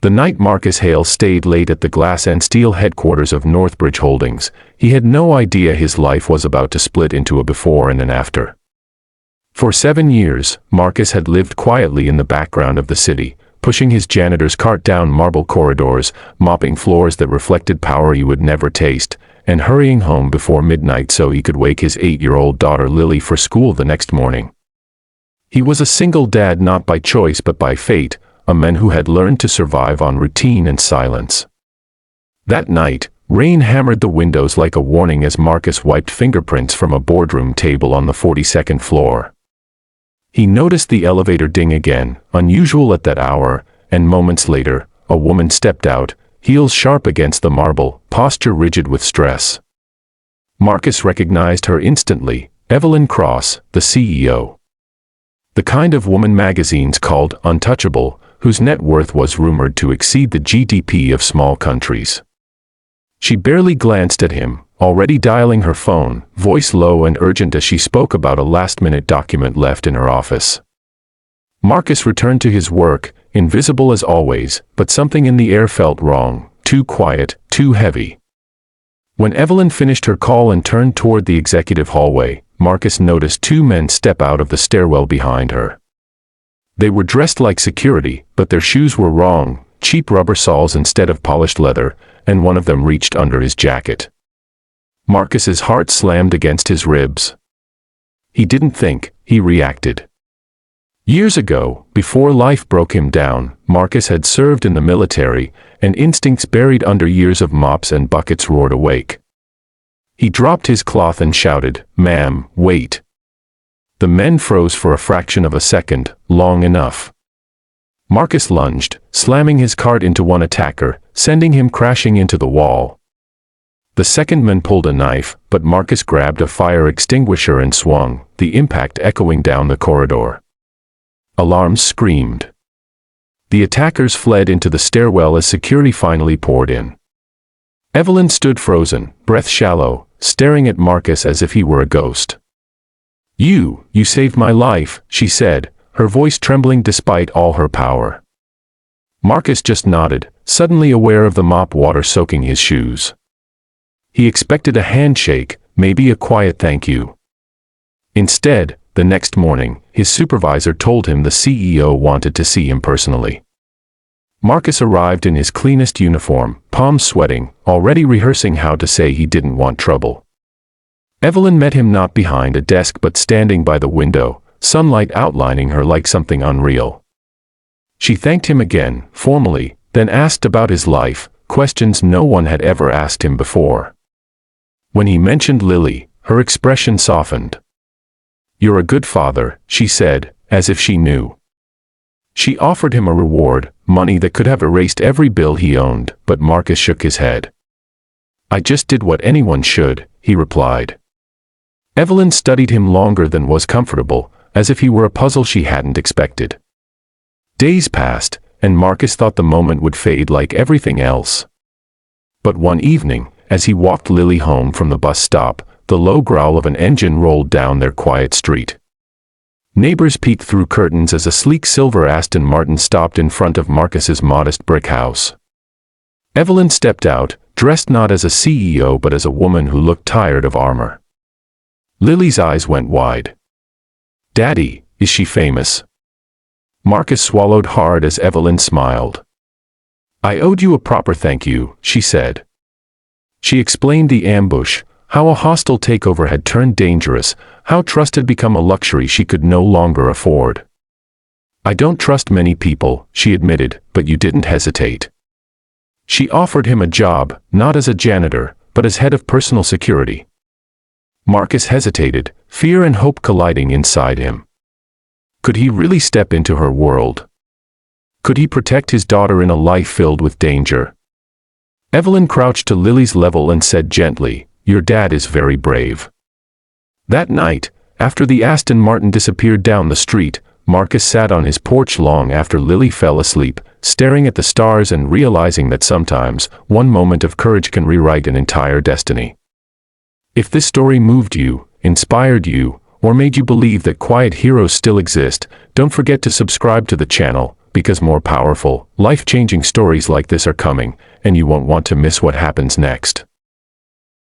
The night Marcus Hale stayed late at the glass and steel headquarters of Northbridge Holdings, he had no idea his life was about to split into a before and an after. For 7 years, Marcus had lived quietly in the background of the city, pushing his janitor's cart down marble corridors, mopping floors that reflected power he would never taste, and hurrying home before midnight so he could wake his 8-year-old daughter Lily for school the next morning. He was a single dad not by choice but by fate, a man who had learned to survive on routine and silence. That night, rain hammered the windows like a warning as Marcus wiped fingerprints from a boardroom table on the 42nd floor. He noticed the elevator ding again, unusual at that hour, and moments later, a woman stepped out, heels sharp against the marble, posture rigid with stress. Marcus recognized her instantly, Evelyn Cross, the CEO. The kind of woman magazines called untouchable, whose net worth was rumored to exceed the GDP of small countries. She barely glanced at him, already dialing her phone, voice low and urgent as she spoke about a last-minute document left in her office. Marcus returned to his work, invisible as always, but something in the air felt wrong, too quiet, too heavy. When Evelyn finished her call and turned toward the executive hallway, Marcus noticed 2 men step out of the stairwell behind her. They were dressed like security, but their shoes were wrong, cheap rubber soles instead of polished leather, and one of them reached under his jacket. Marcus's heart slammed against his ribs. He didn't think, he reacted. Years ago, before life broke him down, Marcus had served in the military, and instincts buried under years of mops and buckets roared awake. He dropped his cloth and shouted, "Ma'am, wait." The men froze for a fraction of a second, long enough. Marcus lunged, slamming his cart into one attacker, sending him crashing into the wall. The second man pulled a knife, but Marcus grabbed a fire extinguisher and swung, the impact echoing down the corridor. Alarms screamed. The attackers fled into the stairwell as security finally poured in. Evelyn stood frozen, breath shallow, staring at Marcus as if he were a ghost. You saved my life," she said, her voice trembling despite all her power. Marcus just nodded, suddenly aware of the mop water soaking his shoes. He expected a handshake, maybe a quiet thank you. Instead, the next morning, his supervisor told him the CEO wanted to see him personally. Marcus arrived in his cleanest uniform, palms sweating, already rehearsing how to say he didn't want trouble. Evelyn met him not behind a desk but standing by the window, sunlight outlining her like something unreal. She thanked him again, formally, then asked about his life, questions no one had ever asked him before. When he mentioned Lily, her expression softened. "You're a good father," she said, as if she knew. She offered him a reward, money that could have erased every bill he owned, but Marcus shook his head. "I just did what anyone should," he replied. Evelyn studied him longer than was comfortable, as if he were a puzzle she hadn't expected. Days passed, and Marcus thought the moment would fade like everything else. But one evening, as he walked Lily home from the bus stop, the low growl of an engine rolled down their quiet street. Neighbors peeked through curtains as a sleek silver Aston Martin stopped in front of Marcus's modest brick house. Evelyn stepped out, dressed not as a CEO but as a woman who looked tired of armor. Lily's eyes went wide. "Daddy, is she famous?" Marcus swallowed hard as Evelyn smiled. "I owed you a proper thank you," she said. She explained the ambush, how a hostile takeover had turned dangerous, how trust had become a luxury she could no longer afford. "I don't trust many people," she admitted, "but you didn't hesitate." She offered him a job, not as a janitor, but as head of personal security. Marcus hesitated, fear and hope colliding inside him. Could he really step into her world? Could he protect his daughter in a life filled with danger? Evelyn crouched to Lily's level and said gently, "Your dad is very brave." That night, after the Aston Martin disappeared down the street, Marcus sat on his porch long after Lily fell asleep, staring at the stars and realizing that sometimes, one moment of courage can rewrite an entire destiny. If this story moved you, inspired you, or made you believe that quiet heroes still exist, don't forget to subscribe to the channel, because more powerful, life-changing stories like this are coming, and you won't want to miss what happens next.